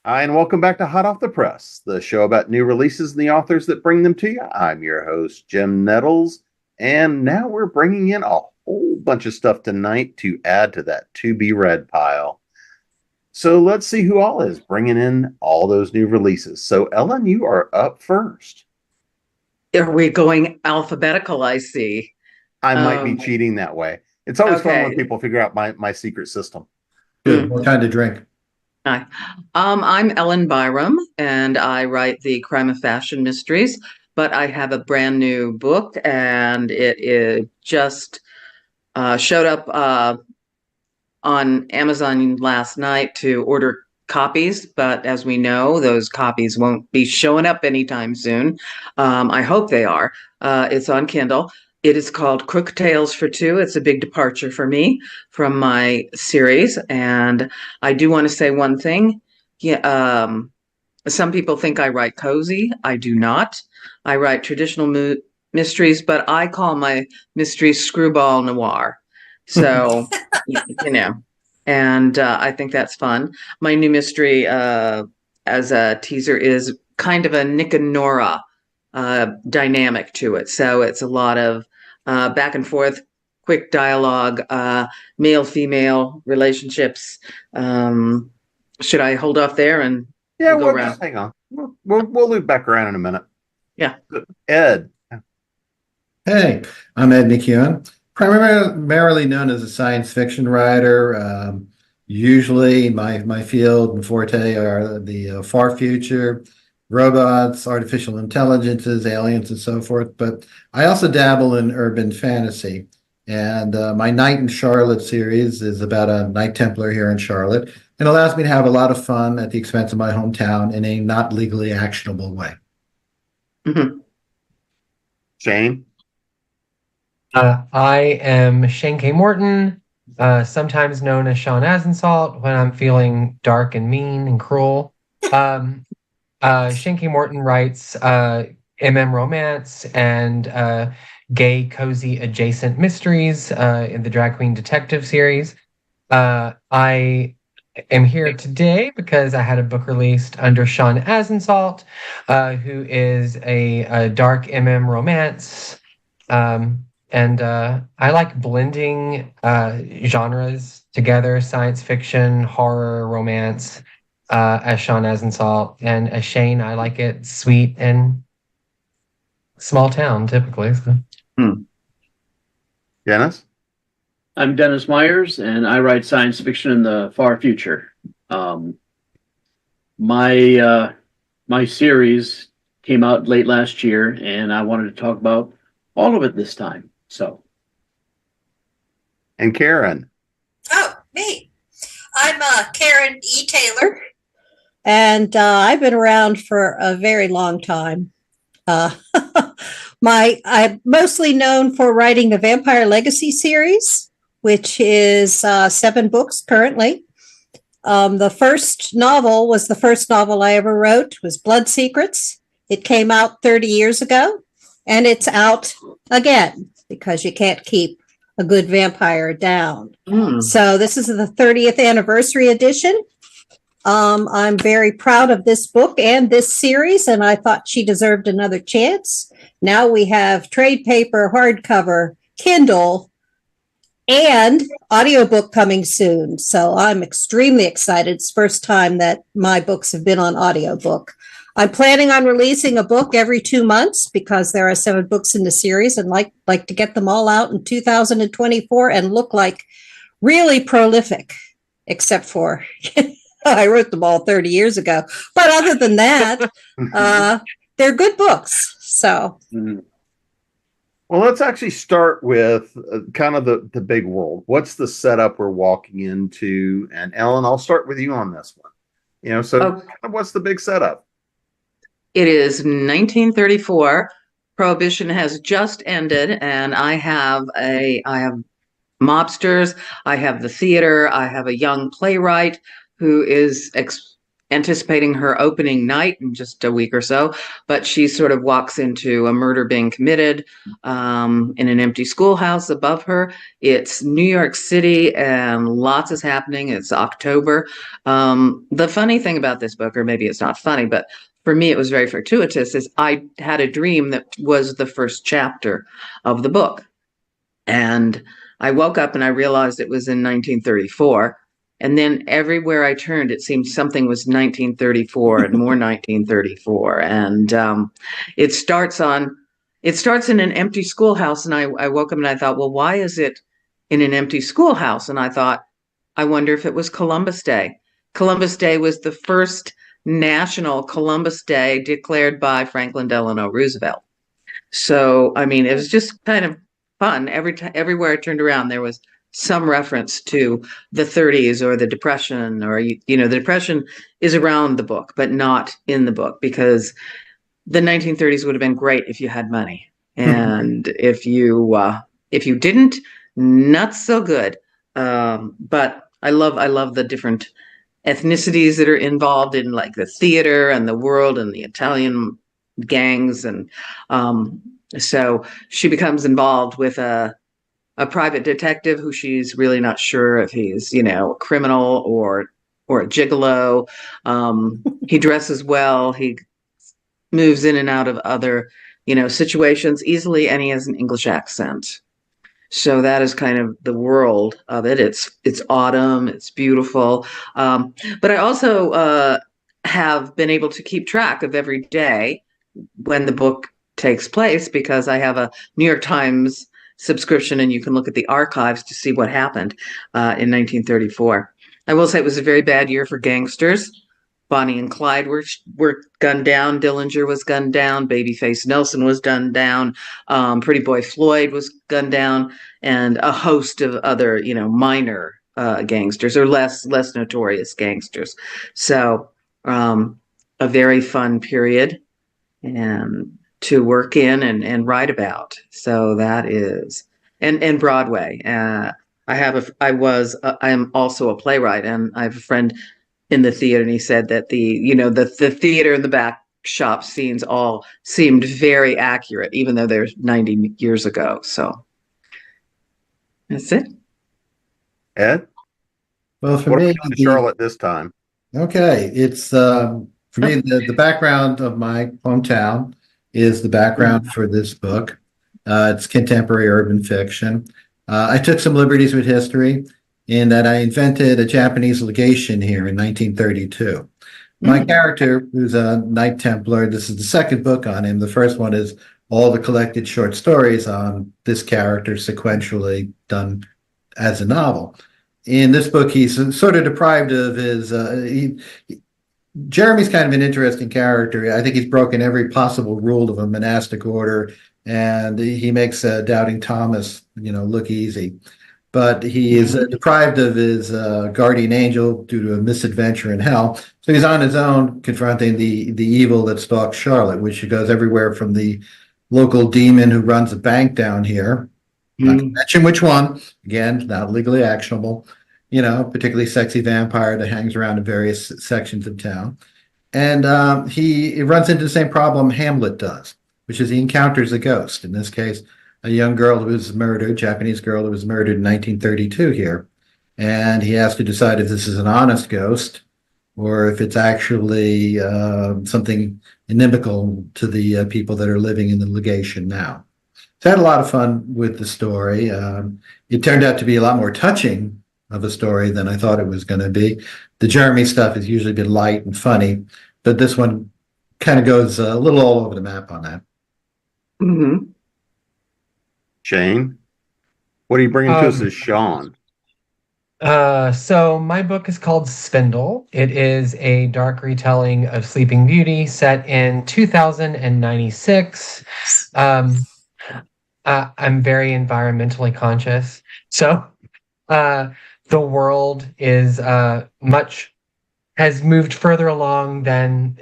Hi, and welcome back to Hot Off the Press, the show about new releases and the authors that bring them to you. I'm your host, Jim Nettles, and now we're bringing in a whole bunch of stuff tonight to add to that to-be-read pile. So let's see who all is bringing in all those new releases. So, Ellen, you are up first. Are we going alphabetical, I see? I might be cheating that way. It's always fun when Okay. people figure out my secret system. Good. What kind of drink? Hi. I'm Ellen Byerrum, and I write the crime of fashion mysteries, but I have a brand new book, and it just showed up on Amazon last night to order copies, but as we know, those copies won't be showing up anytime soon. I hope they are. It's on Kindle. It is called Crook Tales for Two. It's a big departure for me from my series. And I do want to say one thing. Yeah, some people think I write cozy. I do not. I write traditional mysteries, but I call my mysteries screwball noir. So, you know, and I think that's fun. My new mystery, as a teaser, is kind of a Nick and Nora dynamic to it. So it's a lot of back and forth, quick dialogue, male-female relationships. Should I hold off there and Yeah, go around? just hang on. We'll loop back around in a minute. Yeah. Ed. Hey, I'm Ed McKeown, primarily known as a science fiction writer. Usually my field and forte are the far future, robots, artificial intelligences, aliens, and so forth. But I also dabble in urban fantasy. And my Night in Charlotte series is about a Knight Templar here in Charlotte and allows me to have a lot of fun at the expense of my hometown in a not legally actionable way. Mm-hmm. Shane. I am Shane K. Morton, sometimes known as Sean Azinsalt when I'm feeling dark and mean and cruel. Shane K. Morton writes MM romance and gay, cozy, adjacent mysteries in the Drag Queen Detective series. I am here today because I had a book released under Sean Azinsalt, who is a dark MM romance. And I like blending genres together, science fiction, horror, romance, as Sean Azinsalt. And as Shane, I like it sweet and small town, typically. So. Dennis? I'm Dennis Myers, and I write science fiction in the far future. My series came out late last year, and I wanted to talk about all of it this time. So, And Karen. Oh, me. I'm Karen E. Taylor, and I've been around for a very long time. I'm mostly known for writing the Vampire Legacy series, which is 7 books currently. The first novel was the first novel I ever wrote, was Blood Secrets. It came out 30 years ago, and it's out again because you can't keep a good vampire down. So this is the 30th anniversary edition. I'm very proud of this book and this series, and I thought she deserved another chance. Now we have trade paper, hardcover, Kindle, and audiobook coming soon. So I'm extremely excited. It's the first time that my books have been on audiobook. I'm planning on releasing a book every 2 months because there are 7 books in the series, and like to get them all out in 2024 and look like really prolific, except for I wrote them all 30 years ago. But other than that, they're good books. So, Well, let's actually start with kind of the big world. What's the setup we're walking into? And Ellen, I'll start with you on this one. Kind of what's the big setup? It is 1934. Prohibition has just ended, and I have mobsters. I have the theater. I have a young playwright who is anticipating her opening night in just a week or so, but she sort of walks into a murder being committed in an empty schoolhouse above her. It's New York City and lots is happening. It's October. The funny thing about this book, or maybe it's not funny, but for me it was very fortuitous, is I had a dream that was the first chapter of the book. And I woke up and I realized it was in 1934. And then everywhere I turned, it seemed something was 1934 and more 1934. And it starts in an empty schoolhouse. And I woke up and I thought, well, why is it in an empty schoolhouse? And I thought, I wonder if it was Columbus Day. Columbus Day was the first national Columbus Day declared by Franklin Delano Roosevelt. So, I mean, it was just kind of fun. Everywhere I turned around, there was some reference to the 30s or the Depression, or, the Depression is around the book, but not in the book, because the 1930s would have been great if you had money. And if you didn't, not so good. But I love the different ethnicities that are involved in, like, the theater and the world and the Italian gangs. And so she becomes involved with a private detective who she's really not sure if he's, a criminal or a gigolo. He dresses well. He moves in and out of other, situations easily, and he has an English accent. So that is kind of the world of it. It's autumn. It's beautiful. But I also have been able to keep track of every day when the book takes place, because I have a New York Times subscription, and you can look at the archives to see what happened in 1934. I will say it was a very bad year for gangsters. Bonnie and Clyde were gunned down. Dillinger was gunned down. Babyface Nelson was gunned down. Pretty Boy Floyd was gunned down, and a host of other, minor gangsters, or less notorious gangsters. So a very fun period and to work in and write about. So that is, and Broadway. I am also a playwright, and I have a friend in the theater, and he said that the theater and the back shop scenes all seemed very accurate, even though they're 90 years ago. So that's it. Ed? Well, for What are me, we doing to Charlotte this time? okay, it's for me, the background of my hometown is the background for this book. It's contemporary urban fiction. I took some liberties with history in that I invented a Japanese legation here in 1932. My character, who's a Knight Templar, this is the second book on him. The first one is all the collected short stories on this character sequentially done as a novel. In this book, he's sort of deprived of his... Jeremy's kind of an interesting character. I think he's broken every possible rule of a monastic order, and he makes Doubting Thomas, look easy. But he is deprived of his guardian angel due to a misadventure in hell. So he's on his own, confronting the evil that stalks Charlotte, which goes everywhere from the local demon who runs a bank down here, not to mention which one, again, not legally actionable, particularly sexy vampire that hangs around in various sections of town. And he runs into the same problem Hamlet does, which is he encounters a ghost, in this case, a young girl who was murdered, Japanese girl who was murdered in 1932 here. And he has to decide if this is an honest ghost or if it's actually something inimical to the people that are living in the legation now. So I had a lot of fun with the story. It turned out to be a lot more touching of a story than I thought it was going to be. The Jeremy stuff has usually been light and funny, but this one kind of goes a little all over the map on that. Mm-hmm. Shane? What are you bringing to us as Sean? So my book is called Spindle. It is a dark retelling of Sleeping Beauty set in 2096. I'm very environmentally conscious. So the world is has moved further along than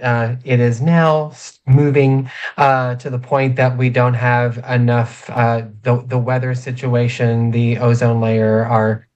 it is now, moving to the point that we don't have enough, the weather situation, the ozone layer, our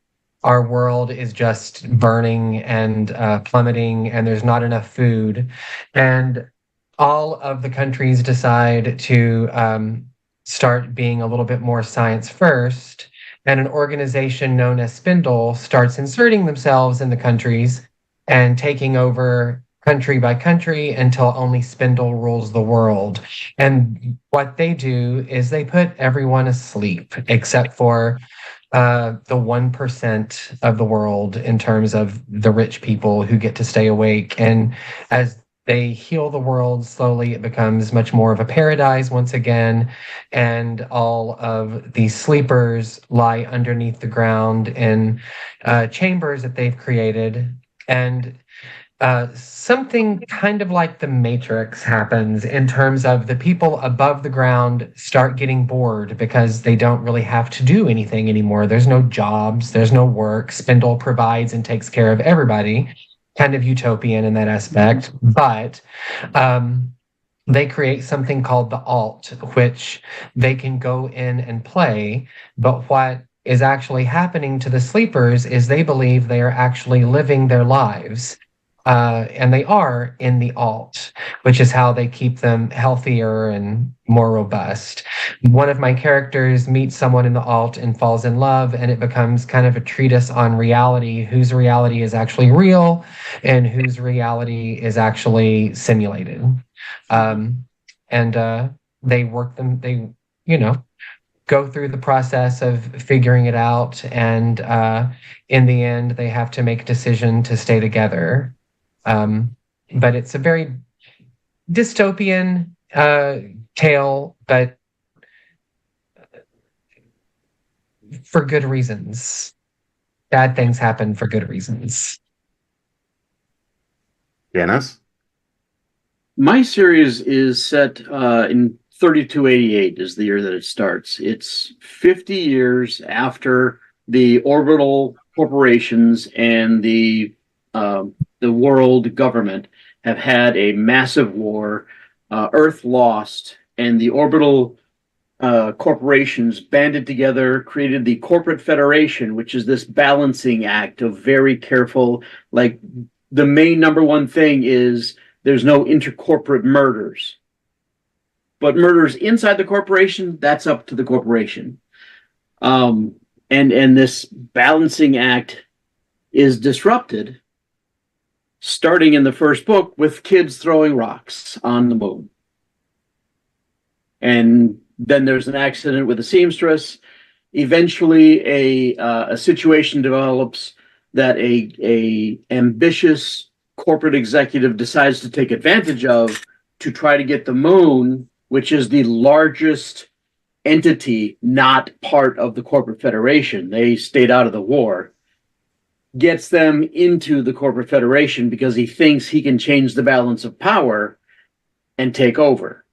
our world is just burning and plummeting, and there's not enough food. And all of the countries decide to start being a little bit more science first. And an organization known as Spindle starts inserting themselves in the countries and taking over country by country until only Spindle rules the world. And what they do is they put everyone asleep except for the 1% of the world in terms of the rich people who get to stay awake. And as they heal the world slowly, it becomes much more of a paradise once again. And all of these sleepers lie underneath the ground in chambers that they've created. And something kind of like the Matrix happens in terms of the people above the ground start getting bored because they don't really have to do anything anymore. There's no jobs, there's no work. Spindle provides and takes care of everybody. Kind of utopian in that aspect. But they create something called the Alt, which they can go in and play. But what is actually happening to the sleepers is they believe they are actually living their lives. And they are in the alt, which is how they keep them healthier and more robust. One of my characters meets someone in the alt and falls in love, and it becomes kind of a treatise on reality, whose reality is actually real and whose reality is actually simulated. They work them, go through the process of figuring it out. And in the end, they have to make a decision to stay together. But it's a very dystopian tale, but for good reasons. Bad things happen for good reasons. Dennis? My series is set in 3288 is the year that it starts. It's 50 years after the orbital corporations and the world government have had a massive war. Earth lost, and the orbital corporations banded together, created the Corporate Federation, which is this balancing act of very careful, like the main number one thing is there's no intercorporate murders. But murders inside the corporation, that's up to the corporation. And this balancing act is disrupted starting in the first book with kids throwing rocks on the moon. And then there's an accident with a seamstress. Eventually, a situation develops that a ambitious corporate executive decides to take advantage of to try to get the moon, which is the largest entity not part of the Corporate Federation. They stayed out of the war. Gets them into the Corporate Federation because he thinks he can change the balance of power and take over.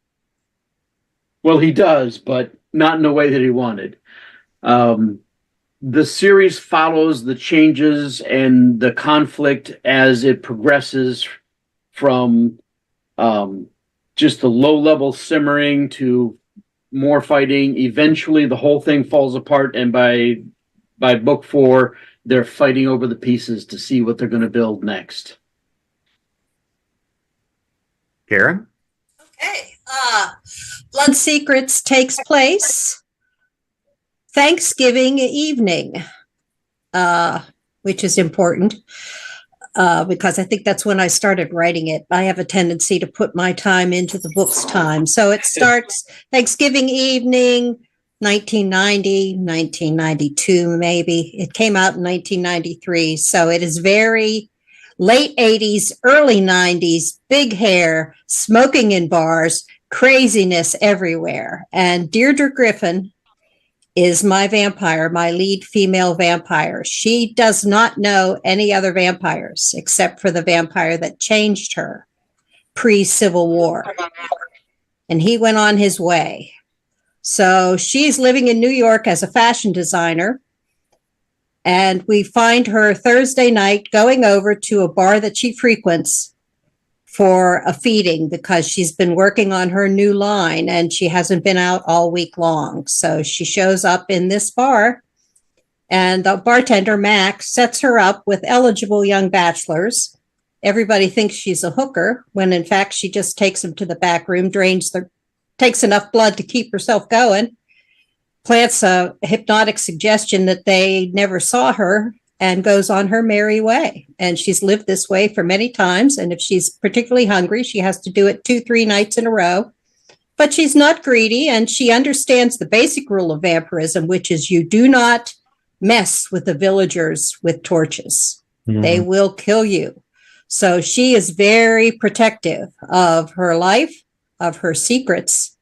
Well, he does, but not in the way that he wanted. The series follows the changes and the conflict as it progresses from just the low-level simmering to more fighting. Eventually, the whole thing falls apart, and by book 4, they're fighting over the pieces to see what they're going to build next. Karen? Okay. Blood Secrets takes place Thanksgiving evening, which is important because I think that's when I started writing it. I have a tendency to put my time into the book's time. So it starts Thanksgiving evening, 1990, 1992, maybe. It came out in 1993. So it is very late 80s, early 90s, big hair, smoking in bars, craziness everywhere. And Deirdre Griffin is my vampire, my lead female vampire. She does not know any other vampires except for the vampire that changed her pre-Civil War. And he went on his way. So she's living in New York as a fashion designer. And we find her Thursday night going over to a bar that she frequents for a feeding because she's been working on her new line and she hasn't been out all week long. So she shows up in this bar And the bartender, Max, sets her up with eligible young bachelors. Everybody thinks she's a hooker, when in fact she just takes them to the back room, takes enough blood to keep herself going, plants a hypnotic suggestion that they never saw her, and goes on her merry way. And she's lived this way for many times. And if she's particularly hungry, she has to do it 2-3 nights in a row. But she's not greedy, and she understands the basic rule of vampirism, which is you do not mess with the villagers with torches. Mm-hmm. They will kill you. So she is very protective of her life, of her secrets,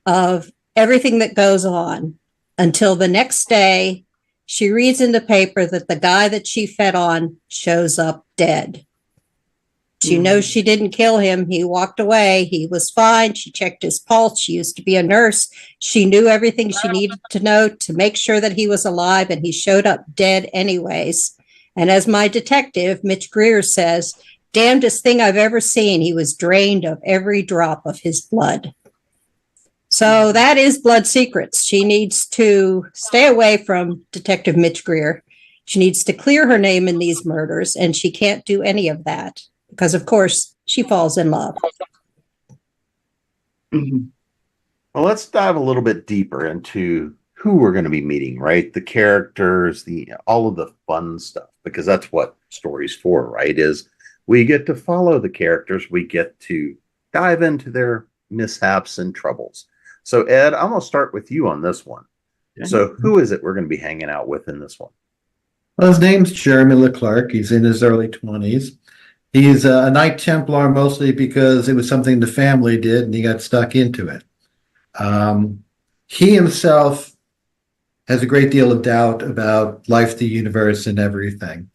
of everything that goes on, until the next day she reads in the paper that the guy that she fed on shows up dead. She knows she didn't kill him. He walked away. He was fine. She checked his pulse. She used to be a nurse. She knew everything she needed to know to make sure that he was alive, and he showed up dead anyways. And as my detective, Mitch Greer, says, damnedest thing I've ever seen. He was drained of every drop of his blood. So that is Blood Secrets. She needs to stay away from Detective Mitch Greer. She needs to clear her name in these murders, and she can't do any of that because, of course, she falls in love. Mm-hmm. Well, let's dive a little bit deeper into who we're going to be meeting, right? The characters, all of the fun stuff, because that's what story's for, right? Is we get to follow the characters. We get to dive into their mishaps and troubles. So, Ed, I'm going to start with you on this one. Okay. So who is it we're going to be hanging out with in this one? Well, his name's Jeremy Leclerc. He's in his early 20s. He's a Knight Templar mostly because it was something the family did and he got stuck into it. He himself has a great deal of doubt about life, the universe, and everything.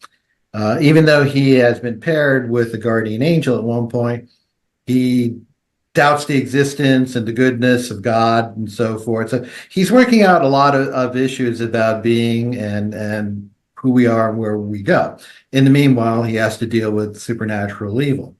Even though he has been paired with a guardian angel at one point, he doubts the existence and the goodness of God and so forth. So he's working out a lot of issues about being and who we are and where we go. In the meanwhile, he has to deal with supernatural evil.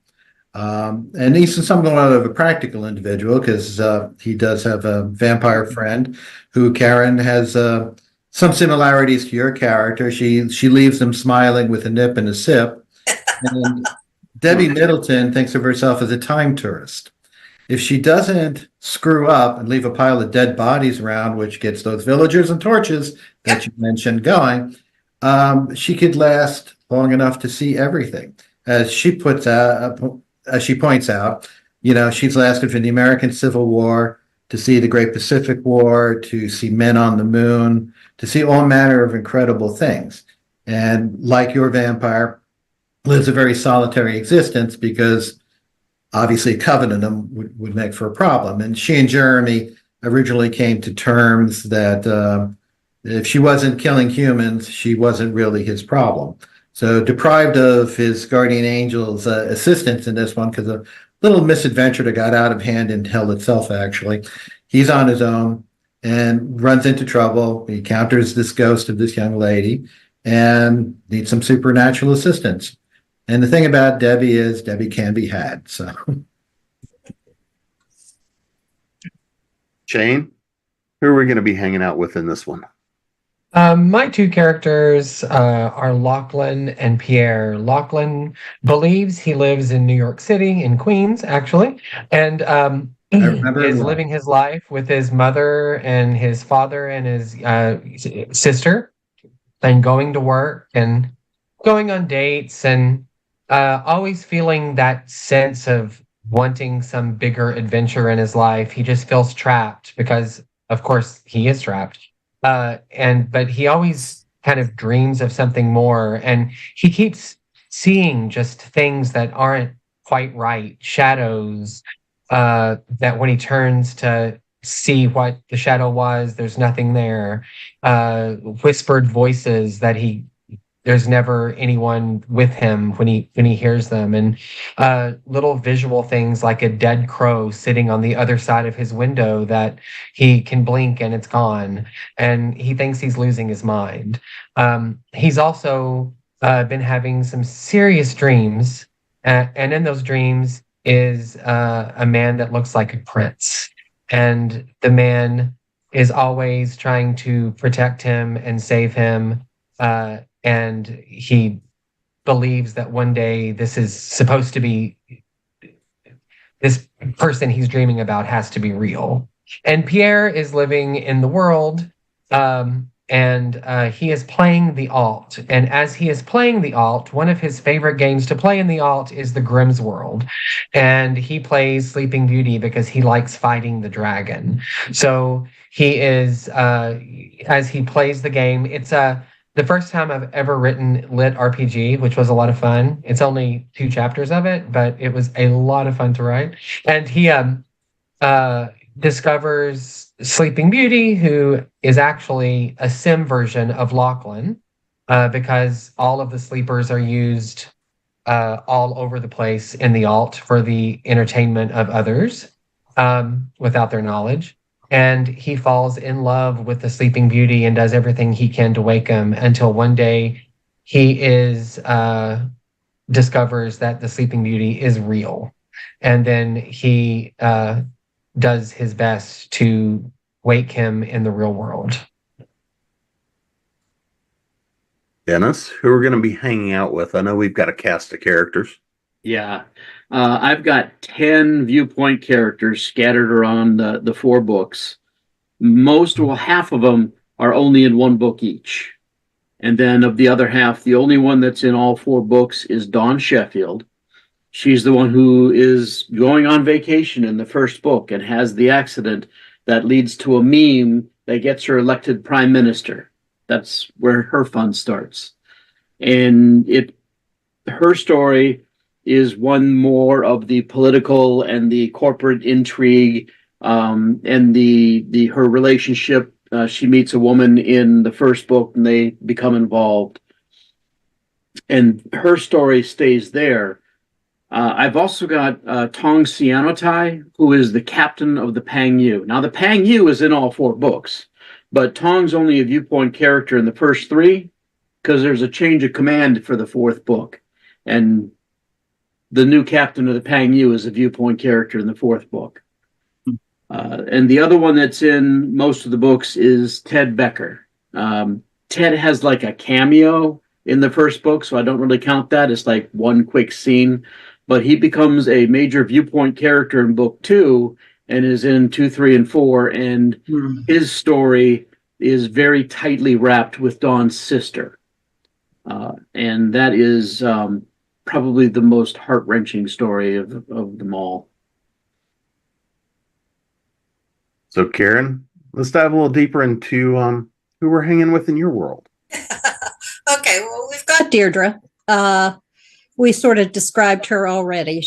And he's somewhat of a practical individual because he does have a vampire friend who, Karen, has some similarities to your character. She leaves him smiling with a nip and a sip. And Debbie Middleton thinks of herself as a time tourist. If she doesn't screw up and leave a pile of dead bodies around, which gets those villagers and torches that you mentioned going, she could last long enough to see everything. As she points out, she's lasted from the American Civil War to see the Great Pacific War, to see men on the moon, to see all manner of incredible things. And like your vampire, lives a very solitary existence because obviously covenantum would make for a problem. And she and Jeremy originally came to terms that if she wasn't killing humans, she wasn't really his problem. So deprived of his guardian angel's assistance in this one, because a little misadventure that got out of hand in hell itself, actually, he's on his own and runs into trouble. He encounters this ghost of this young lady and needs some supernatural assistance. And the thing about Debbie is Debbie can be had. So, Shane, who are we going to be hanging out with in this one? My two characters are Lachlan and Pierre. Lachlan believes he lives in New York City, in Queens, actually, and is living his life with his mother and his father and his sister, and going to work and going on dates and always feeling that sense of wanting some bigger adventure in his life. He just feels trapped because, of course, he is trapped. But he always kind of dreams of something more, and he keeps seeing just things that aren't quite right, shadows, that when he turns to see what the shadow was, there's nothing there, whispered voices that there's never anyone with him when he hears them, and little visual things like a dead crow sitting on the other side of his window that he can blink and it's gone, and he thinks he's losing his mind. He's also been having some serious dreams, and in those dreams is a man that looks like a prince, and the man is always trying to protect him and save him. And he believes that one day this is supposed to be, this person he's dreaming about has to be real. And Pierre is living in the world, and he is playing the alt. And as he is playing the alt, one of his favorite games to play in the alt is the Grimm's World. And he plays Sleeping Beauty because he likes fighting the dragon. So he is, as he plays the game, it's the first time I've ever written lit RPG, which was a lot of fun. It's only 2 chapters of it, but it was a lot of fun to write. And he discovers Sleeping Beauty, who is actually a sim version of Lachlan, because all of the sleepers are used all over the place in the alt for the entertainment of others without their knowledge. And he falls in love with the Sleeping Beauty and does everything he can to wake him, until one day he discovers that the Sleeping Beauty is real. And then he does his best to wake him in the real world. Dennis, who we're going to be hanging out with? I know we've got a cast of characters. Yeah. I've got 10 viewpoint characters scattered around the 4 books. Half of them are only in 1 book each. And then of the other half, the only one that's in all 4 books is Dawn Sheffield. She's the one who is going on vacation in the first book and has the accident that leads to a meme that gets her elected prime minister. That's where her fun starts. And her story is one more of the political and the corporate intrigue, and her relationship. She meets a woman in the first book and they become involved. And her story stays there. I've also got Tong Sianotai, who is the captain of the Pang Yu. Now, the Pang Yu is in all 4 books, but Tong's only a viewpoint character in the first 3 because there's a change of command for the 4th book. And the new captain of the Pang Yu is a viewpoint character in the 4th book. And the other one that's in most of the books is Ted Becker. Ted has like a cameo in the first book, so I don't really count that. It's like one quick scene. But he becomes a major viewpoint character in book 2 and is in 2, 3, and 4. And his story is very tightly wrapped with Dawn's sister. And that is probably the most heart-wrenching story of them all. So, Karen, let's dive a little deeper into who we're hanging with in your world. Okay, well, we've got Deirdre. We sort of described her already.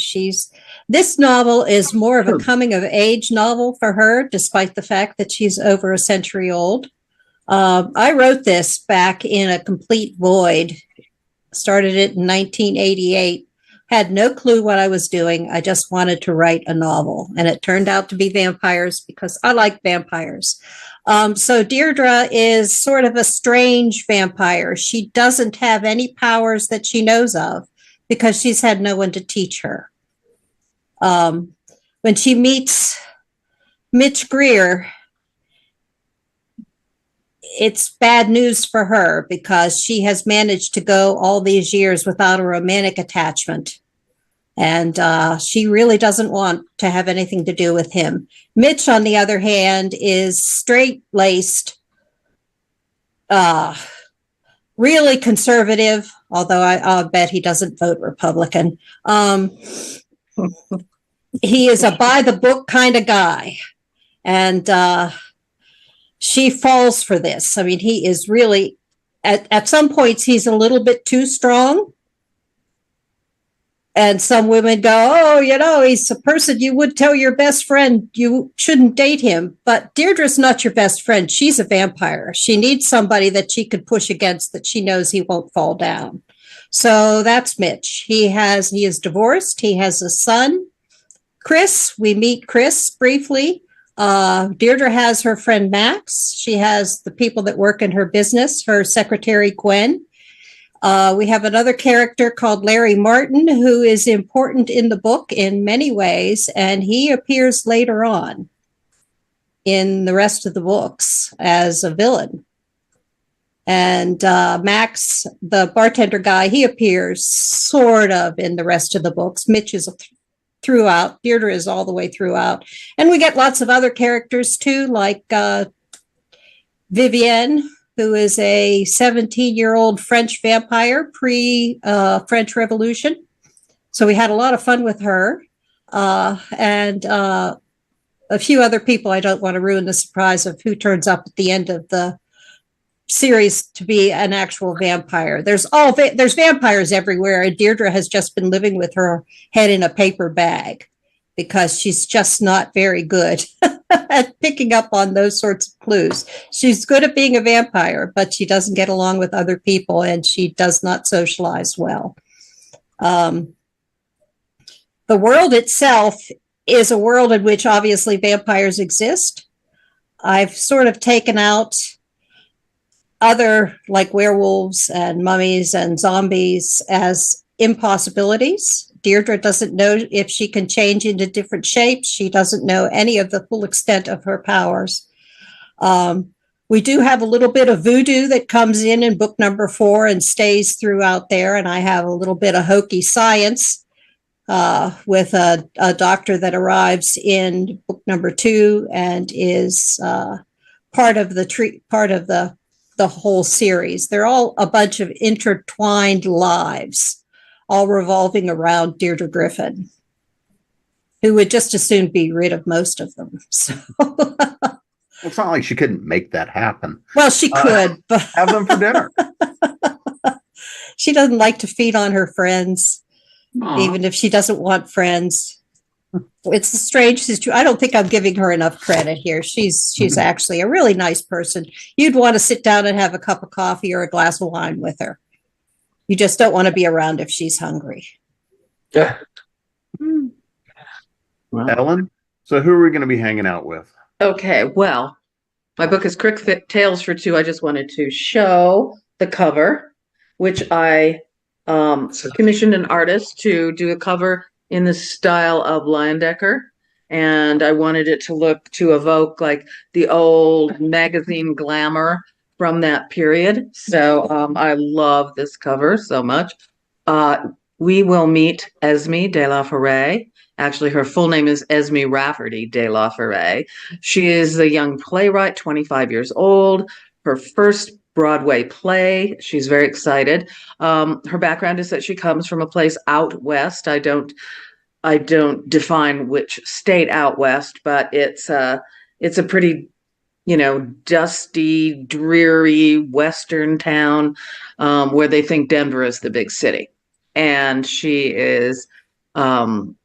This novel is more of a coming-of-age novel for her, despite the fact that she's over a century old. I wrote this back in a complete void. Started it in 1988. Had no clue what I was doing. I just wanted to write a novel, and it turned out to be vampires because I like vampires. So Deirdre is sort of a strange vampire. She doesn't have any powers that she knows of because she's had no one to teach her. When she meets Mitch Greer, it's bad news for her because she has managed to go all these years without a romantic attachment. And she really doesn't want to have anything to do with him. Mitch, on the other hand, is straight-laced, really conservative, although I'll bet he doesn't vote Republican. He is a by-the-book kind of guy. And she falls for this. I mean, he is really, at some points, he's a little bit too strong. And some women go, oh, he's a person you would tell your best friend you shouldn't date him. But Deirdre's not your best friend. She's a vampire. She needs somebody that she could push against that she knows he won't fall down. So that's Mitch. He is divorced. He has a son, Chris. We meet Chris briefly. Deirdre has her friend Max. She has the people that work in her business, her secretary Gwen. We have another character called Larry Morton, who is important in the book in many ways, and he appears later on. in the rest of the books as a villain. And Max, the bartender guy, he appears sort of in the rest of the books. Mitch is throughout. Deirdre is all the way throughout. And we get lots of other characters too, like Vivienne, who is a 17-year-old French vampire pre-French Revolution. So we had a lot of fun with her. And a few other people. I don't want to ruin the surprise of who turns up at the end of the series to be an actual vampire. There's vampires everywhere, and Deirdre has just been living with her head in a paper bag because she's just not very good at picking up on those sorts of clues. She's good at being a vampire, but she doesn't get along with other people, and she does not socialize well. The world itself is a world in which obviously vampires exist. I've sort of taken out other, like werewolves and mummies and zombies, as impossibilities. Deirdre doesn't know if she can change into different shapes. She doesn't know any of the full extent of her powers. We do have a little bit of voodoo that comes in book number 4 and stays throughout there. And I have a little bit of hokey science with a doctor that arrives in book number 2 and is part of the whole series. They're all a bunch of intertwined lives, all revolving around Deirdre Griffin, who would just as soon be rid of most of them. So It's not like she couldn't make that happen. well, she could, but Have them for dinner. she doesn't like to feed on her friends, Aw. even if she doesn't want friends. It's a strange situation. I don't think I'm giving her enough credit here. She's actually a really nice person. You'd want to sit down and have a cup of coffee or a glass of wine with her. You just don't want to be around if she's hungry. Yeah. Wow. Ellen, so who are we going to be hanging out with? Okay, well, my book is Crick Tales for Two. I just wanted to show the cover, which I commissioned an artist to do a cover in the style of Leyendecker, and I wanted it to evoke like the old magazine glamour from that period. So I love this cover so much. We will meet Esme de la Forêt. Actually, her full name is Esme Rafferty de la Forêt. She is a young playwright, 25 years old. Her first Broadway play. She's very excited. Her background is that she comes from a place out west. I don't define which state out west, but it's a pretty, dusty, dreary western town where they think Denver is the big city. And she is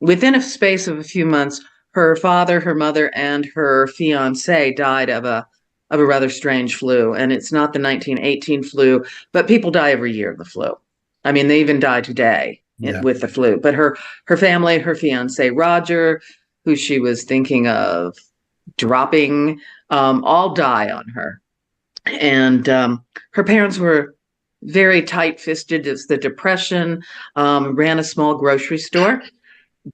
within a space of a few months, her father, her mother, and her fiance died of a rather strange flu. And it's not the 1918 flu, but people die every year of the flu. I mean, they even die today with the flu. But her family, her fiance, Roger, who she was thinking of dropping, all die on her. And her parents were very tight-fisted. It's the Depression, ran a small grocery store.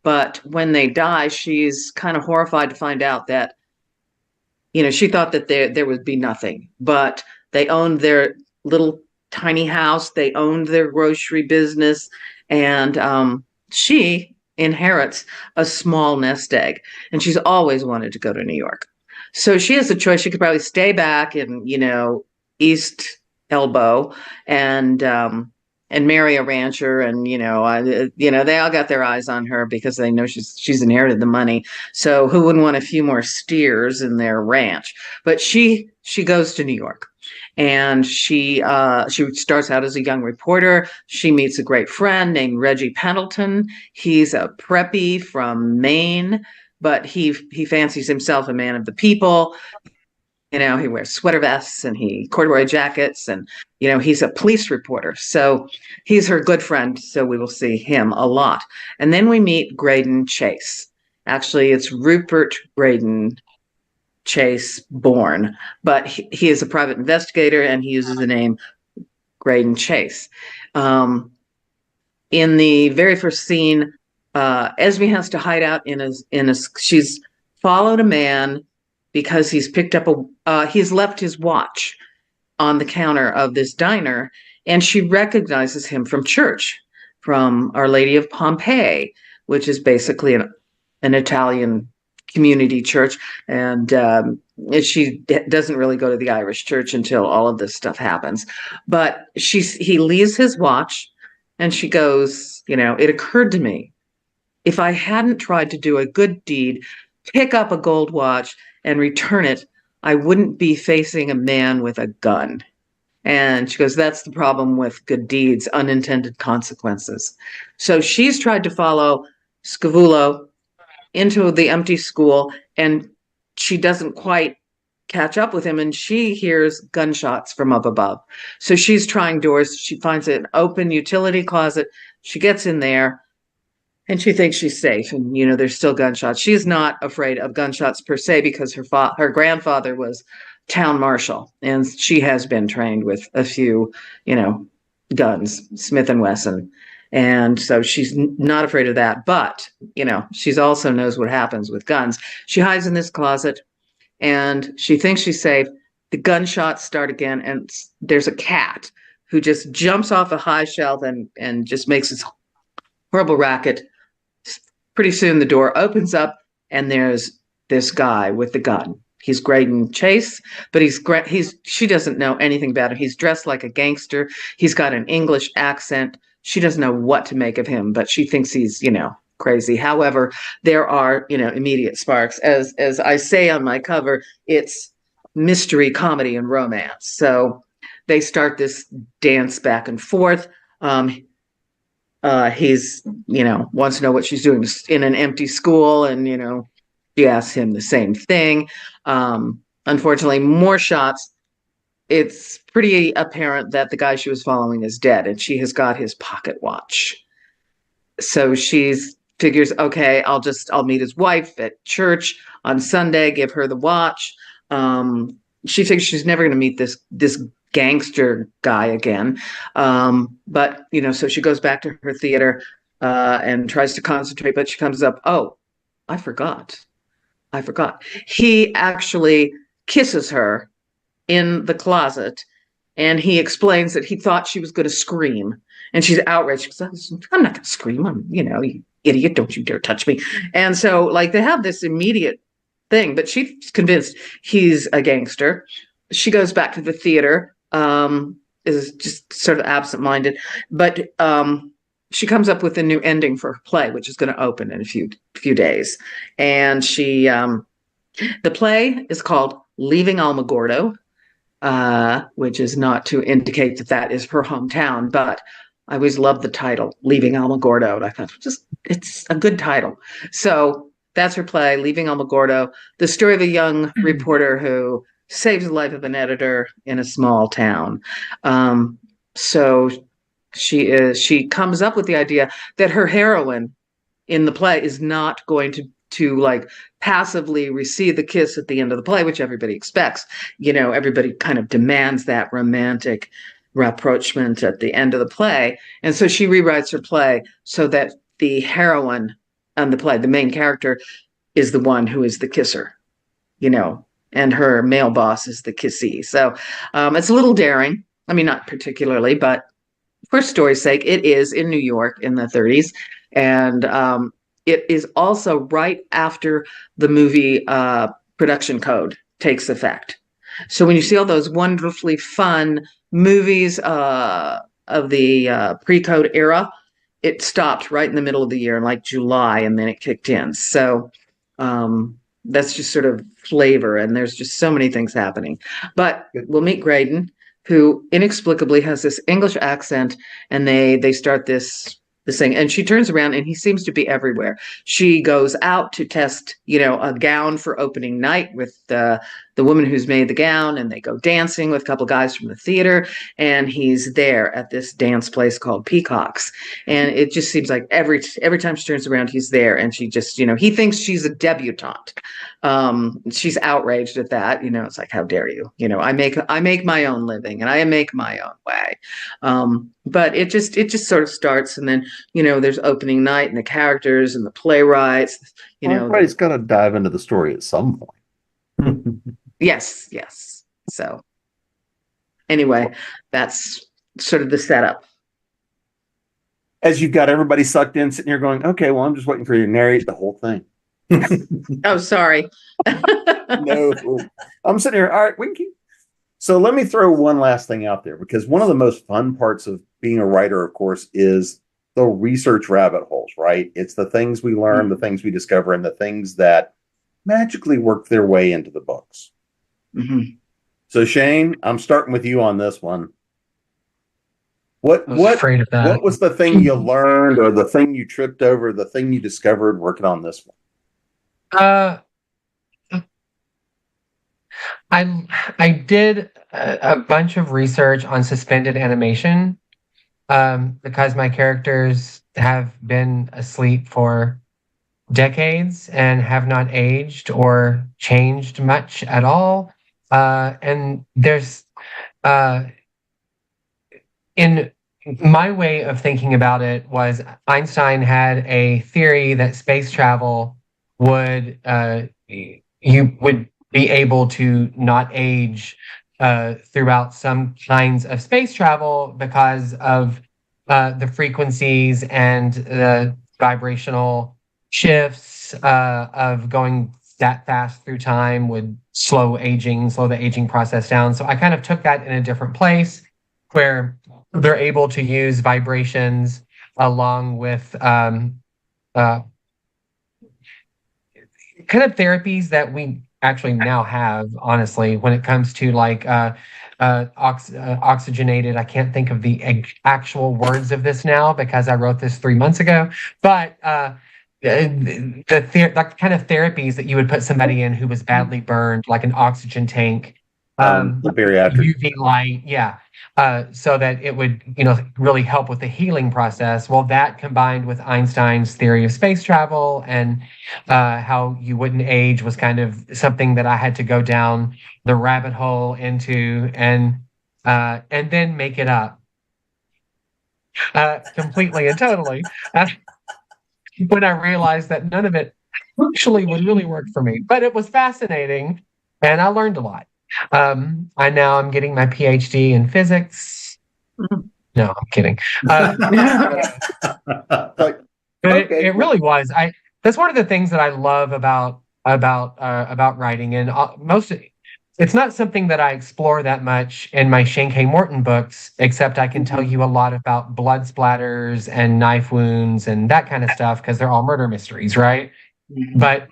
But when they die, she's kind of horrified to find out that, she thought that there would be nothing. But they owned their little tiny house. They owned their grocery business. And she inherits a small nest egg. And she's always wanted to go to New York. So she has a choice. She could probably stay back in, East Elbow and marry a rancher, and they all got their eyes on her because they know she's inherited the money. So who wouldn't want a few more steers in their ranch? But she goes to New York, and she starts out as a young reporter. She meets a great friend named Reggie Pendleton. He's a preppy from Maine, but he fancies himself a man of the people. He wears sweater vests and corduroy jackets, and, he's a police reporter. So he's her good friend. So we will see him a lot. And then we meet Graydon Chase. Actually, it's Rupert Graydon Chase Bourne, but he is a private investigator, and he uses the name Graydon Chase. In the very first scene, Esme has to hide out she's followed a man because he's he's left his watch on the counter of this diner, and she recognizes him from church, from Our Lady of Pompeii, which is basically an Italian community church. And she doesn't really go to the Irish church until all of this stuff happens. But he leaves his watch, and she goes, it occurred to me, if I hadn't tried to do a good deed, pick up a gold watch and return it, I wouldn't be facing a man with a gun. And she goes, that's the problem with good deeds, unintended consequences. So she's tried to follow Scavullo into the empty school, and she doesn't quite catch up with him, and she hears gunshots from up above. So she's trying doors. She finds an open utility closet. She gets in there, and she thinks she's safe. And, there's still gunshots. She's not afraid of gunshots per se, because her grandfather was town marshal, and she has been trained with a few, guns, Smith and Wesson. And so she's not afraid of that. But, she's also knows what happens with guns. She hides in this closet, and she thinks she's safe. The gunshots start again, and there's a cat who just jumps off a high shelf and just makes this horrible racket. Pretty soon the door opens up, and there's this guy with the gun. He's Graydon Chase, but she doesn't know anything about him. He's dressed like a gangster. He's got an English accent. She doesn't know what to make of him, but she thinks he's, crazy. However, there are, immediate sparks. As I say on my cover, it's mystery, comedy, and romance. So they start this dance back and forth. He's, wants to know what she's doing in an empty school, and, she asks him the same thing. Unfortunately, more shots. It's pretty apparent that the guy she was following is dead, and she has got his pocket watch. So she figures, okay, I'll meet his wife at church on Sunday, give her the watch. She thinks she's never going to meet this gangster guy again. But, so she goes back to her theater and tries to concentrate, but she comes up, oh, I forgot. He actually kisses her in the closet, and he explains that he thought she was going to scream, and she's outraged. She goes, I'm not going to scream. I'm, you idiot, don't you dare touch me. And so, they have this immediate thing, but she's convinced he's a gangster. She goes back to the theater, is just sort of absent-minded, but she comes up with a new ending for her play, which is going to open in a few days. And the play is called Leaving Alamogordo, which is not to indicate that is her hometown, but I always loved the title, Leaving Alamogordo. And I thought, it's a good title. So that's her play, Leaving Alamogordo, the story of a young reporter who saves the life of an editor in a small town. So she comes up with the idea that her heroine in the play is not going to passively receive the kiss at the end of the play, which everybody expects. Everybody kind of demands that romantic rapprochement at the end of the play. And so she rewrites her play so that the heroine on the play, the main character, is the one who is the kisser, and her male boss is the kissee. So it's a little daring. I mean, not particularly, but for story's sake, it is in New York in the 30s. And it is also right after the movie production code takes effect. So when you see all those wonderfully fun movies of the pre-code era, it stopped right in the middle of the year in July, and then it kicked in. So that's just sort of flavor, and there's just so many things happening. But we'll meet Graydon, who inexplicably has this English accent, and they start this thing, and she turns around and he seems to be everywhere. She goes out to test, a gown for opening night with the woman who's made the gown, and they go dancing with a couple guys from the theater, and he's there at this dance place called Peacocks. And it just seems like every time she turns around, he's there, and she just, he thinks she's a debutante. She's outraged at that. It's like, how dare you? I make my own living, and I make my own way. But it just sort of starts, and then, there's opening night and the characters and the playwrights, Everybody's got to dive into the story at some point. Yes, yes. So anyway, that's sort of the setup. As you've got everybody sucked in, sitting here going, okay, well, I'm just waiting for you to narrate the whole thing. Oh, sorry. No, I'm sitting here. All right, we can keep. So let me throw one last thing out there, because one of the most fun parts of being a writer, of course, is the research rabbit holes, right? It's the things we learn, the things we discover, and the things that magically work their way into the books. Mm-hmm. So Shane, I'm starting with you on this one. I was afraid of that. What was the thing you learned, or the thing you tripped over, the thing you discovered working on this one? I did a bunch of research on suspended animation because my characters have been asleep for decades and have not aged or changed much at all. And there's in my way of thinking about it was Einstein had a theory that space travel would you would be able to not age throughout some kinds of space travel because of the frequencies and the vibrational shifts of going that fast through time would slow the aging process down. So I kind of took that in a different place where they're able to use vibrations along with kind of therapies that we actually now have, honestly, when it comes to like oxygenated. I can't think of the actual words of this now because I wrote this 3 months ago, but the kind of therapies that you would put somebody in who was badly burned, like an oxygen tank, The bariatric. UV light, yeah, so that it would, really help with the healing process. Well, that combined with Einstein's theory of space travel and how you wouldn't age was kind of something that I had to go down the rabbit hole into and then make it up completely and totally. When I realized that none of it actually would really work for me, but it was fascinating and I learned a lot. I'm getting my PhD in physics. No, I'm kidding. But Okay. it really was. That's one of the things that I love about writing, and it's not something that I explore that much in my Shane K. Morton books, except I can tell you a lot about blood splatters and knife wounds and that kind of stuff because they're all murder mysteries, right? Mm-hmm. But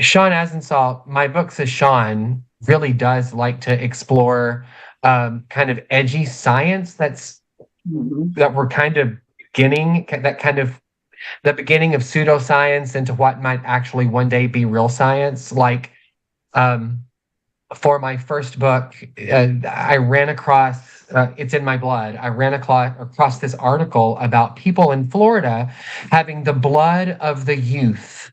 Sean Azinsalt, my book says Sean really does like to explore kind of edgy science that we're kind of beginning, the beginning of pseudoscience into what might actually one day be real science. Like for my first book, I ran across, it's in my blood, I ran across this article about people in Florida having the blood of the youth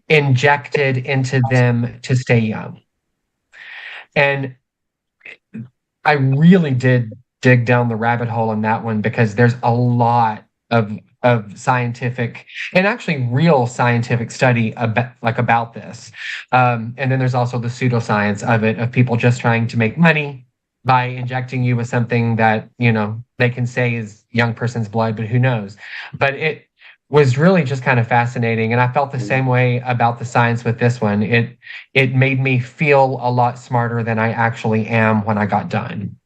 injected into them to stay young. And I really did dig down the rabbit hole on that one because there's a lot of scientific and actually real scientific study about this. And then there's also the pseudoscience of it, of people just trying to make money by injecting you with something that, they can say is young person's blood, but who knows? But it was really just kind of fascinating. And I felt the same way about the science with this one. It made me feel a lot smarter than I actually am when I got done.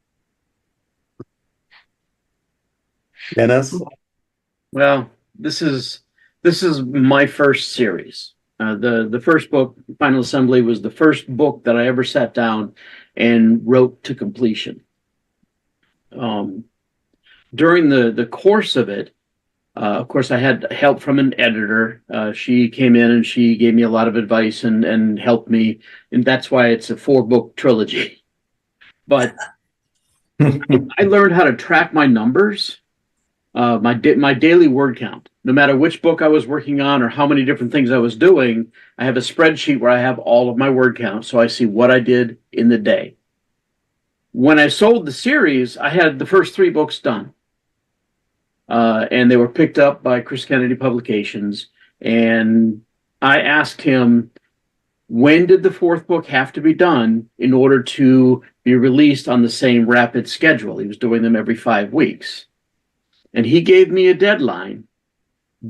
Dennis? Well, this is my first series. The first book, Final Assembly, was the first book that I ever sat down and wrote to completion. During the course of it, of course, I had help from an editor. She came in and she gave me a lot of advice and helped me, and that's why it's a 4-book trilogy. But I learned how to track my numbers. My daily word count. No matter which book I was working on or how many different things I was doing, I have a spreadsheet where I have all of my word count, so I see what I did in the day. When I sold the series, I had the first 3 books done, and they were picked up by Chris Kennedy Publications. And I asked him, when did the fourth book have to be done in order to be released on the same rapid schedule? He was doing them every 5 weeks. And he gave me a deadline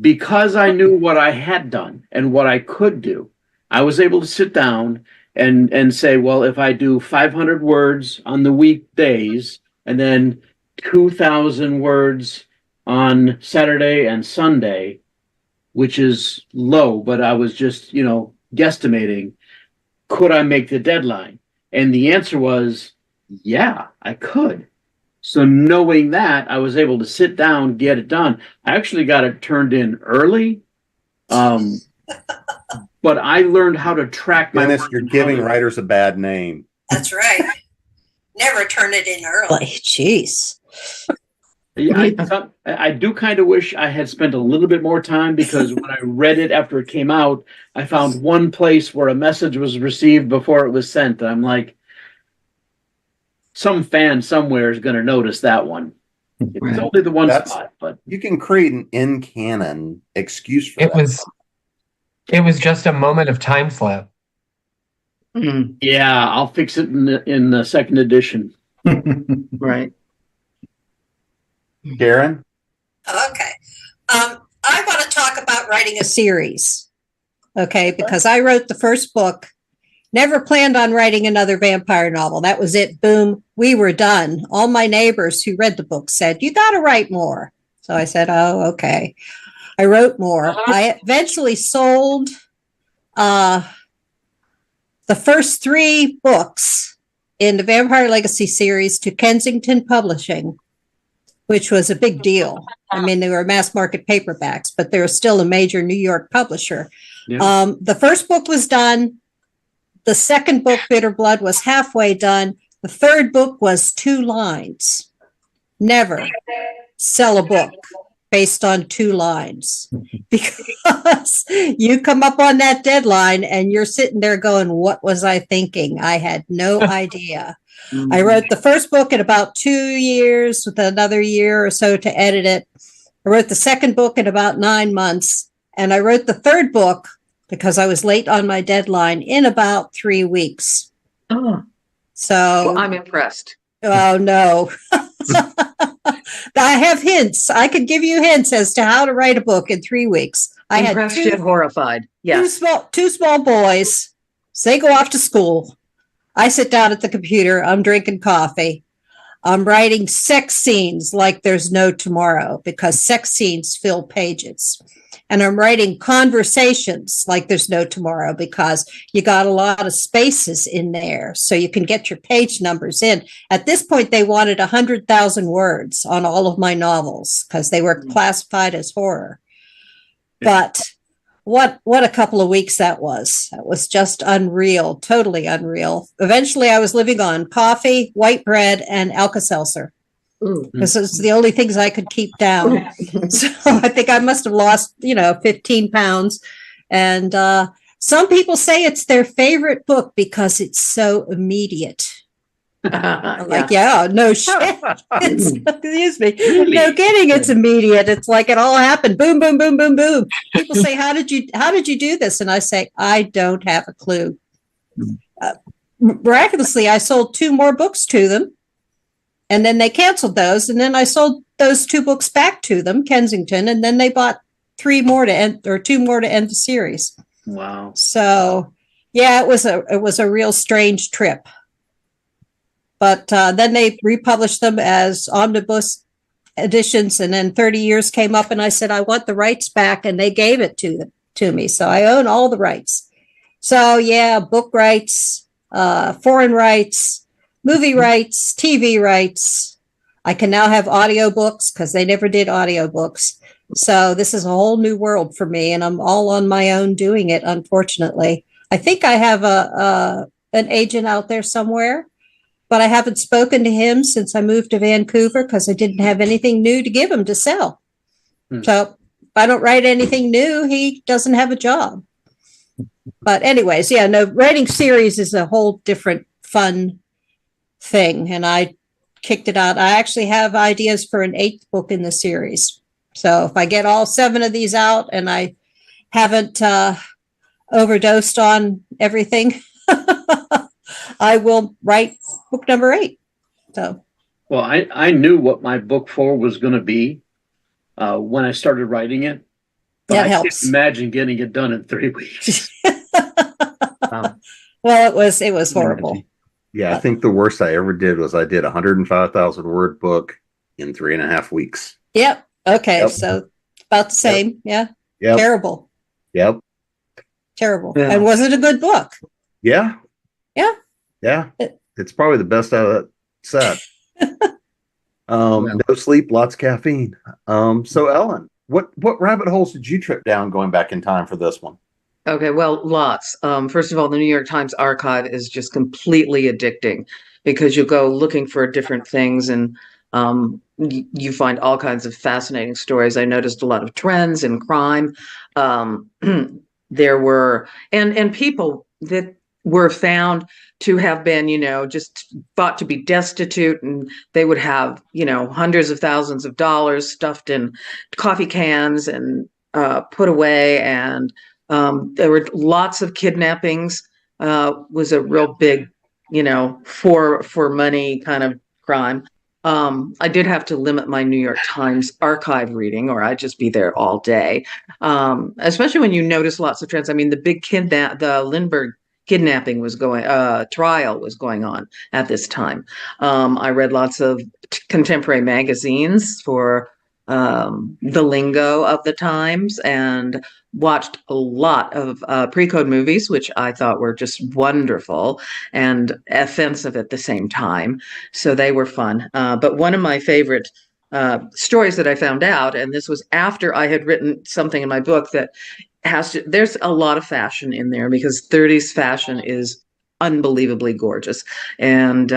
because I knew what I had done and what I could do. I was able to sit down and say, well, if I do 500 words on the weekdays and then 2,000 words on Saturday and Sunday, which is low, but I was just, guesstimating, could I make the deadline? And the answer was, yeah, I could. So knowing that, I was able to sit down, get it done. I actually got it turned in early. But I learned how to track my Dennis, you're giving writers a bad name. That's right. Never turn it in early. Jeez. I do kind of wish I had spent a little bit more time, because when I read it after it came out, I found one place where a message was received before it was sent. And I'm like, some fan somewhere is going to notice that one. It's only the one spot, but you can create an in-canon excuse for that. It was just a moment of time slip. Yeah, I'll fix it in the second edition. Right. Karen? Okay. I want to talk about writing a series. Okay, because I wrote the first book, never planned on writing another vampire novel. That was it. Boom. We were done. All my neighbors who read the book said, you got to write more. So I said, oh, okay. I wrote more. I eventually sold the first 3 books in the Vampire Legacy series to Kensington Publishing, which was a big deal. I mean, they were mass market paperbacks, but they were still a major New York publisher. Yeah. The first book was done. The second book, Bitter Blood, was halfway done. The third book was 2 lines. Never sell a book based on 2 lines, because you come up on that deadline and you're sitting there going, what was I thinking? I had no idea. I wrote the first book in about 2 years, with another year or so to edit it. I wrote the second book in about 9 months. And I wrote the third book, because I was late on my deadline, in about 3 weeks. Oh. So well, I'm impressed. Oh, no. I have hints. I could give you hints as to how to write a book in 3 weeks. I impressed had yet horrified. Yes. Two small boys. So they go off to school. I sit down at the computer. I'm drinking coffee. I'm writing sex scenes like there's no tomorrow, because sex scenes fill pages. And I'm writing conversations like there's no tomorrow, because you got a lot of spaces in there so you can get your page numbers in. At this point, they wanted 100,000 words on all of my novels because they were classified as horror. But what a couple of weeks that was. That was just unreal, totally unreal. Eventually, I was living on coffee, white bread, and Alka-Seltzer, because it's the only things I could keep down. So I think I must have lost, 15 pounds. And some people say it's their favorite book because it's so immediate. I'm like, yeah, no shit. Excuse me. Really? No kidding. It's immediate. It's like it all happened. Boom, boom, boom, boom, boom. People say, how did you do this? And I say, I don't have a clue. Miraculously, I sold 2 more books to them. And then they canceled those. And then I sold those 2 books back to them, Kensington. And then they bought 2 more to end the series. Wow. So yeah, it was a real strange trip. But then they republished them as omnibus editions. And then 30 years came up and I said, I want the rights back. And they gave it to me. So I own all the rights. So yeah, book rights, foreign rights, movie rights, TV rights. I can now have audiobooks because they never did audiobooks. So this is a whole new world for me, and I'm all on my own doing it, unfortunately. I think I have an agent out there somewhere, but I haven't spoken to him since I moved to Vancouver because I didn't have anything new to give him to sell. So if I don't write anything new, he doesn't have a job. But anyways, yeah, no, writing series is a whole different fun thing, and I kicked it out. I actually have ideas for an 8th book in the series. So if I get all 7 of these out and I haven't overdosed on everything, I will write book number 8. So, Well, I knew what my book 4 was going to be when I started writing it, but that I helps. can't imagine getting it done in 3 weeks. Well, it was horrible. Yeah, I think the worst I ever did was I did a 105,000 word book in 3.5 weeks. Yep. Okay. Yep. So about the same. Yeah. Yep. Terrible. Yep. Terrible. Yeah. And was it a good book? Yeah. Yeah. Yeah. It's probably the best out of that set. No sleep, lots of caffeine. So Ellen, what rabbit holes did you trip down going back in time for this one? Okay, well, lots. First of all, the New York Times archive is just completely addicting because you go looking for different things and you find all kinds of fascinating stories. I noticed a lot of trends in crime. There were and people that were found to have been, just thought to be destitute, and they would have, hundreds of thousands of dollars stuffed in coffee cans and put away, and there were lots of kidnappings. Was a real big, for money kind of crime. I did have to limit my New York Times archive reading, or I'd just be there all day. Especially when you notice lots of trends. I mean, the Lindbergh kidnapping trial was going on at this time. I read lots of contemporary magazines for the lingo of the times, and watched a lot of pre-code movies, which I thought were just wonderful and offensive at the same time. So they were fun. But one of my favorite stories that I found out, and this was after I had written something in my book that there's a lot of fashion in there, because 30s fashion is unbelievably gorgeous. And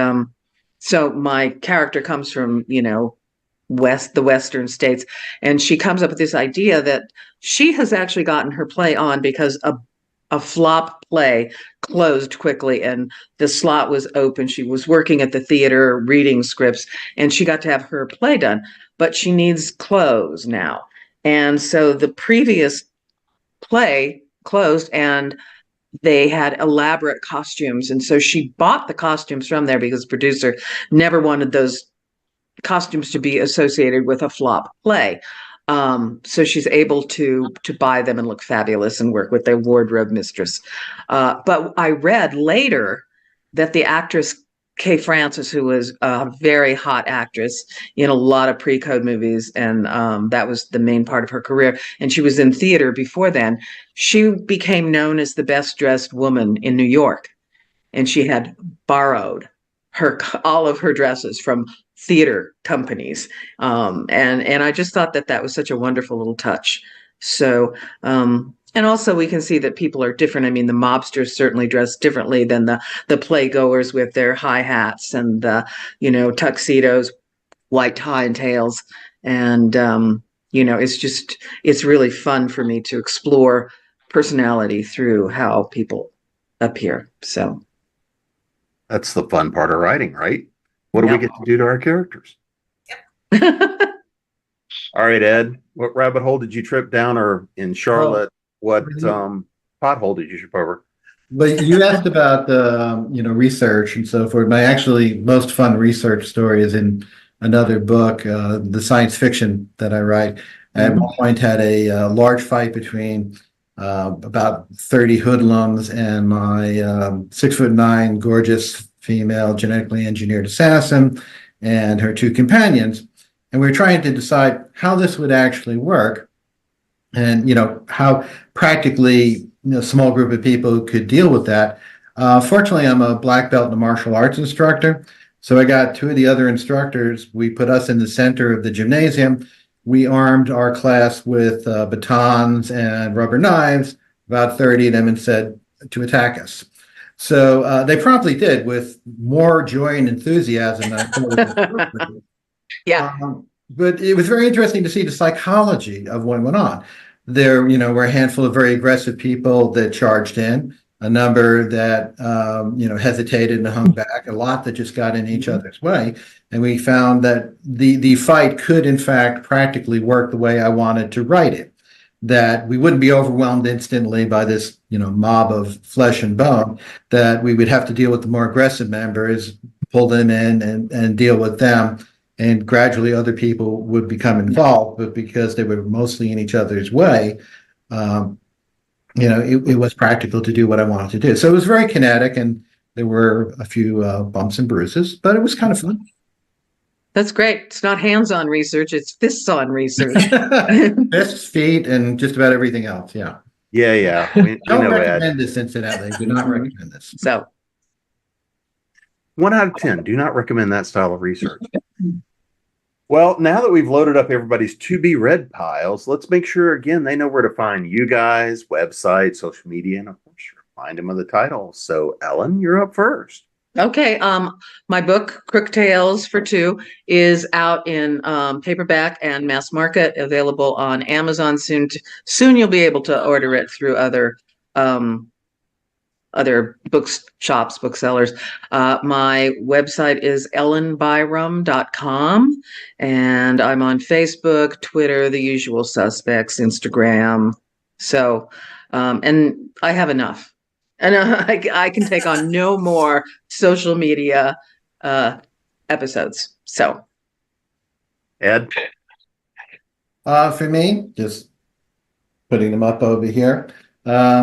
so my character comes from, the Western states, and she comes up with this idea that she has actually gotten her play on because a flop play closed quickly and the slot was open. She was working at the theater reading scripts, and she got to have her play done, but she needs clothes now. And so the previous play closed, and they had elaborate costumes, and so she bought the costumes from there because the producer never wanted those costumes to be associated with a flop play. So she's able to buy them and look fabulous and work with their wardrobe mistress. But I read later that the actress Kay Francis, who was a very hot actress in a lot of pre-code movies, and that was the main part of her career, and she was in theater before then, she became known as the best dressed woman in New York. And she had borrowed all of her dresses from theater companies. And I just thought that was such a wonderful little touch. So, and also we can see that people are different. I mean, the mobsters certainly dress differently than the playgoers with their high hats and tuxedos, white tie and tails. And, it's really fun for me to explore personality through how people appear. So that's the fun part of writing, right? What do we get to do to our characters? Yep. All right, Ed, what rabbit hole did you trip down, or in Charlotte, what pothole did you trip over? But you asked about the research and so forth. My actually most fun research story is in another book, the science fiction that I write. At one point had a large fight between about 30 hoodlums and my 6'9" gorgeous female genetically engineered assassin and her 2 companions. And we were trying to decide how this would actually work, and how practically a small group of people could deal with that. Fortunately, I'm a black belt and a martial arts instructor, so I got 2 of the other instructors. We put us in the center of the gymnasium. We armed our class with batons and rubber knives, about 30 of them, and said to attack us. So they promptly did, with more joy and enthusiasm than I thought. Yeah. But it was very interesting to see the psychology of what went on. There, were a handful of very aggressive people that charged in, a number that, hesitated and hung back, a lot that just got in each other's way. And we found that the fight could, in fact, practically work the way I wanted to write it. that we wouldn't be overwhelmed instantly by this, mob of flesh and bone, that we would have to deal with the more aggressive members, pull them in and deal with them. And gradually other people would become involved, but because they were mostly in each other's way, it was practical to do what I wanted to do. So it was very kinetic, and there were a few bumps and bruises, but it was kind of fun. That's great. It's not hands-on research, it's fists-on research. Fists, feet, and just about everything else. Yeah. Yeah. Don't recommend this, incidentally. Do not recommend this. So 1 out of 10. Do not recommend that style of research. Well, now that we've loaded up everybody's to-be-read piles, let's make sure, again, they know where to find you guys, website, social media, and, of course, remind them of the title. So, Ellen, you're up first. okay, my book, Crook Tales for Two, is out in paperback and mass market, available on Amazon soon. Soon you'll be able to order it through other bookshops, booksellers. My website is ellenbyerrum.com, and I'm on Facebook, Twitter, the usual suspects, Instagram. So, and I have enough. And I can take on no more social media episodes. So, Ed? For me, just putting them up over here. My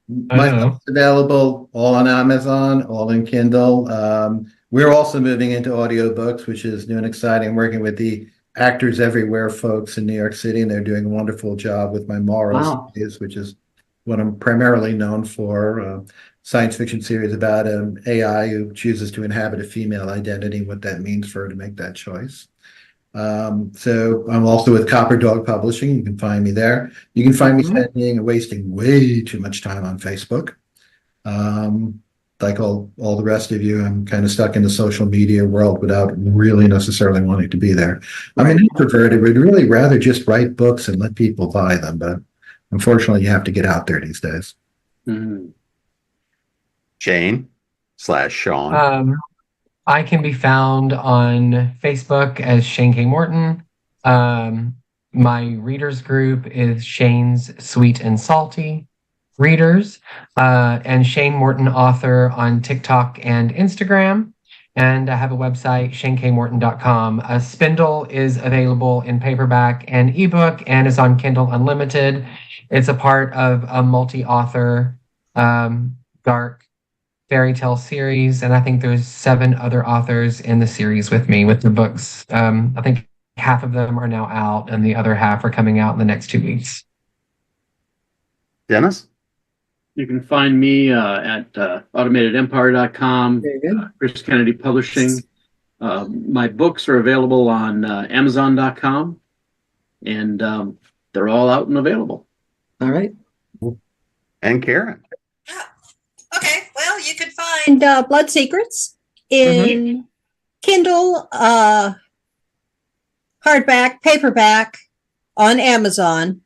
book's available all on Amazon, all in Kindle. We're also moving into audiobooks, which is new and exciting. I'm working with the Actors Everywhere folks in New York City, and they're doing a wonderful job with my Morals series, which is what I'm primarily known for. Science fiction series about an AI who chooses to inhabit a female identity, what that means for her to make that choice. So I'm also with Copper Dog Publishing. You can find me there. You can find me spending and wasting way too much time on Facebook. Like all the rest of you, I'm kind of stuck in the social media world without really necessarily wanting to be there. I'm an introvert. I would really rather just write books and let people buy them, but unfortunately you have to get out there these days. Shane/Sean. I can be found on Facebook as Shane K. Morton. My readers group is Shane's Sweet and Salty Readers, and Shane Morton Author on TikTok and Instagram. And I have a website, shanekmorton.com. Spindle is available in paperback and ebook and is on Kindle Unlimited. It's a part of a multi-author dark fairy tale series, and I think there's 7 other authors in the series with me with the books. I think half of them are now out, and the other half are coming out in the next 2 weeks. Dennis? You can find me at automatedempire.com, Chris Kennedy Publishing. My books are available on Amazon.com, and they're all out and available. all right. And Karen? Okay, well, you can find Blood Secrets in Kindle, hardback, paperback, on Amazon.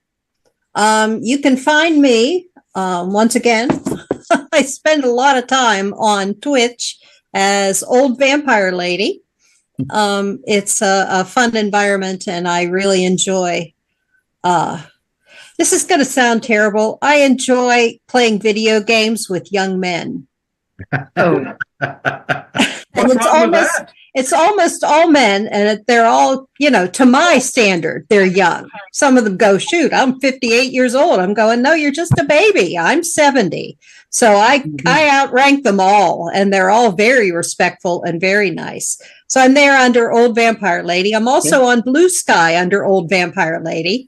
You can find me, once again, I spend a lot of time on Twitch as Old Vampire Lady. It's a fun environment, and I really enjoy this is going to sound terrible. I enjoy playing video games with young men. Oh, And it's almost all men, and they're all, to my standard, they're young. Some of them go, shoot, I'm 58 years old. I'm going, no, you're just a baby. I'm 70. So I outrank them all, and they're all very respectful and very nice. So I'm there under Old Vampire Lady. I'm also on Blue Sky under Old Vampire Lady.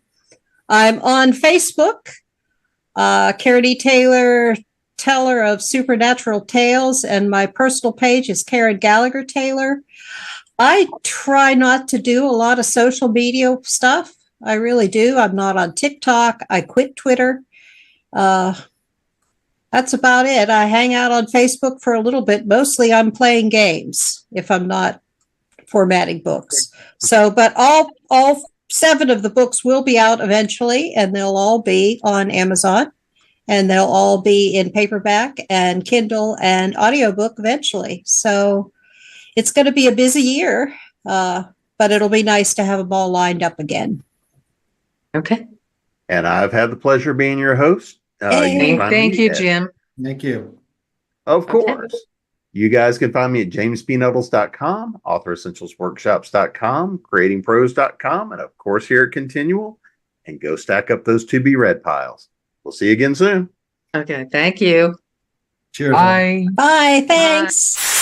I'm on Facebook, Karen E. Taylor, teller of supernatural tales, and my personal page is Karen Gallagher Taylor. I try not to do a lot of social media stuff. I really do. I'm not on TikTok. I quit Twitter. That's about it. I hang out on Facebook for a little bit. Mostly I'm playing games if I'm not formatting books. So, but all 7 of the books will be out eventually, and they'll all be on Amazon. And they'll all be in paperback and Kindle and audiobook eventually. So it's going to be a busy year, but it'll be nice to have them all lined up again. okay. And I've had the pleasure of being your host. Hey. You can find Thank me you, at- Jim. Thank you. Of Okay. course. You guys can find me at jamespnettles.com, authoressentialsworkshops.com, creatingpros.com, and of course here at ConTinual. And go stack up those to be read piles. We'll see you again soon. Okay, thank you. Cheers. Bye. Bye. Thanks.